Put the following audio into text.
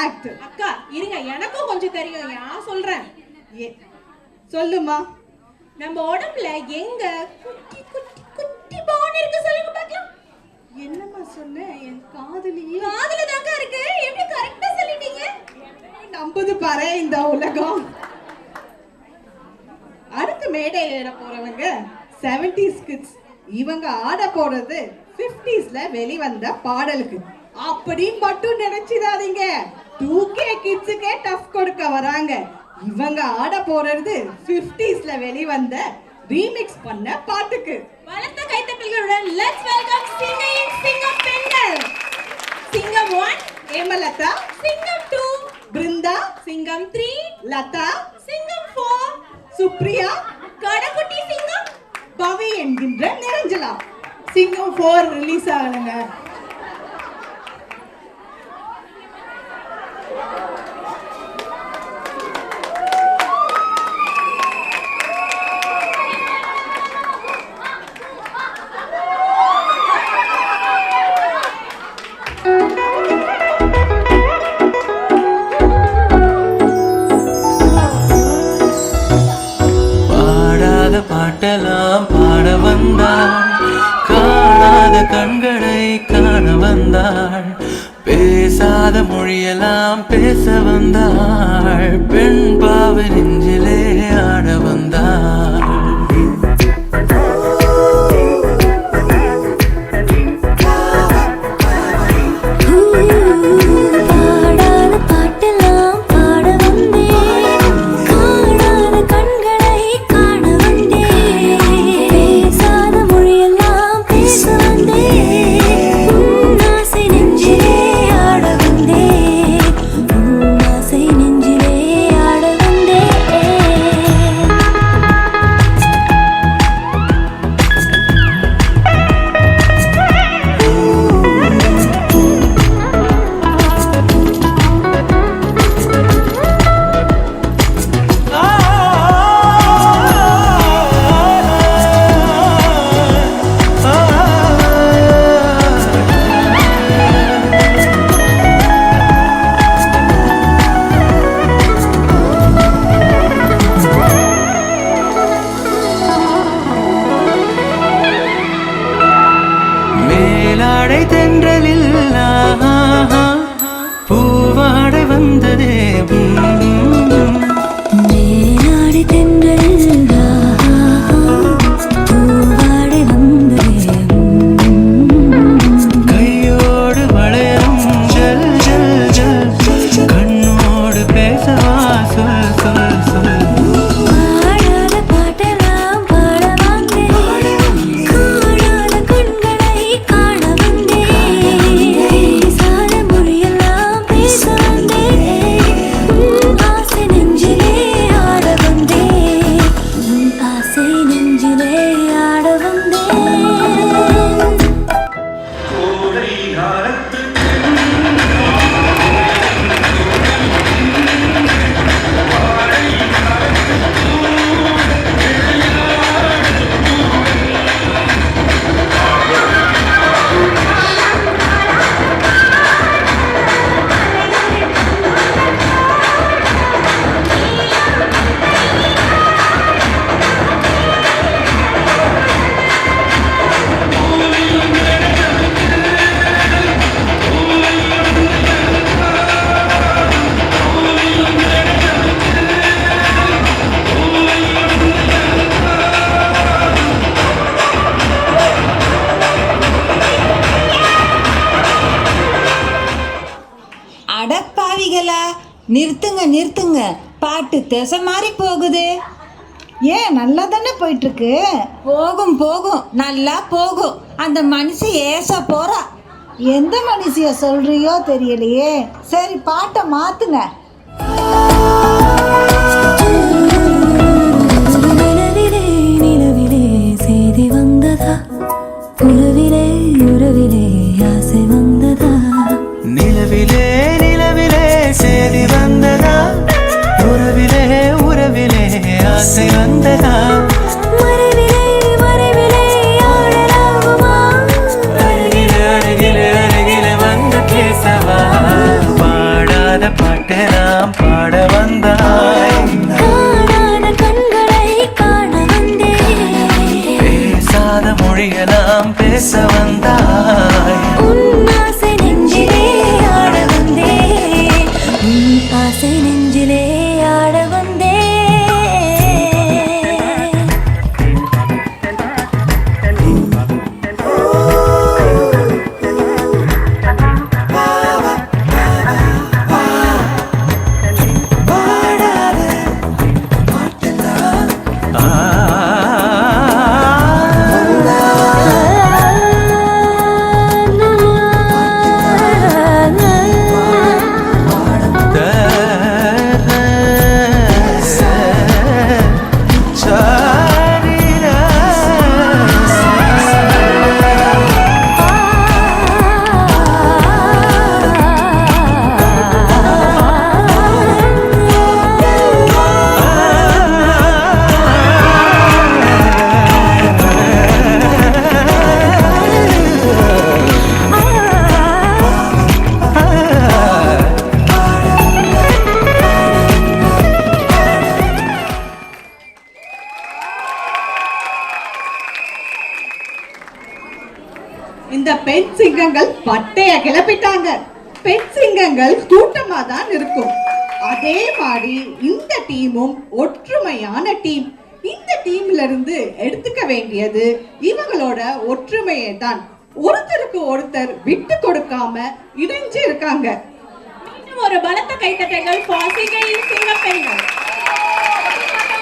Fact. அக்கா இருங்க, எனக்கும் கொஞ்சம் தெரியும், நான் சொல்றேன். சொல்லுமா. நம்ம உடம்புல எங்க குட்டி குட்டி குட்டி பான் இருக்கு சொல்லுங்க பார்க்கலாம். என்னம்மா சொன்ன? என் காதுலயே தாங்க இருக்கு. எப்படி கரெக்ட்டா சொல்லிட்டீங்க? நம்புது பாரு இந்த உலகம். அடுத்து மேடை ஏற போறவங்க 70s கிட்ஸ். இவங்க ஆட போறது 50ஸ்ல வெளிவந்த பாடலுக்கு. அப்படி மட்டும் நினைச்சிடாதீங்க. 2K கிட்ஸுக்கே டஃப் கொடுக்க வராங்க. இவங்க ஆட போறது 50ஸ்ல வெளிவந்த ரீமிக்ஸ் பண்ண பாட்டுக்கு. பலத்த கைத்தட்டல்களுடன் லெட்ஸ் வெல்கம் சிங்கிங் சிங்கம் பெண்கள். சிங்கம் 1 ஏமலதா, சிங்கம் 2 பிருந்தா, சிங்கம் 3 லதா, சிங்கம் 4 சுப்ரியா, கடகுட்டி சிங்கம், பவி என்கின்ற நிரஞ்சலா. சிங்கம் 4 ரிலீஸ் ஆகணுங்க. பாட்டெல்லாம் பாட வந்தாள், காணாத கண்களை காண வந்தாள், பேசாத மொழியெல்லாம் பேச வந்தாள், பெண் பாவ நெஞ்சிலே ஆட வந்தாள். தென்றலில் பூவாடை வந்ததே, மேலாடை தென்றலில் பூவாடை வந்ததே, கையோடு வளையம் ஜல் ஜல் ஜல், கண்ணோடு பேசவா சொல் சொல் சொல். அடப்பாவிகளா, நிறுத்துங்க நிறுத்துங்க, பாட்டு திசை மாறி போகுது. ஏன் நல்லா தானே போயிட்டு இருக்கு? போகும் போகும், நல்லா போகும். அந்த மனுஷி ஏசா போறா. எந்த மனுஷிய சொல்றியோ தெரியலையே. சரி, பாட்டை மாத்துங்க. நிலவிலே நிலவிலே செய்தி வந்ததா, உறவிலே உறவிலே ஆசை வந்ததா, நிலவிலே நிலவிலே சேதி வந்ததா, உறவிலே உறவிலே ஆசை வந்ததா, மறைவிலே மறைவிலே ஆடலாகுமா, அருகிலே அருகிலே அருகிலே வந்து பேசவா, பாடாத இந்த பெண் சிங்கங்கள் பட்டைய கிளப்பிட்டாங்க. பெண் சிங்கங்கள் கூட்டமா தான் இருக்கும். அதே மாதிரி இந்த டீமும் ஒற்றுமையான டீம். இந்த டீம்ல இருந்து எடுத்துக்க வேண்டியது இவங்களோட ஒற்றுமையை தான். ஒருத்தருக்கு ஒருத்தர் விட்டு கொடுக்காம இணைஞ்சு இருக்காங்க. இன்னும் ஒரு பலத்த கைத்தட்டல்கள் ஃபார் சிங்கையின் சிங்க பெண்கள்.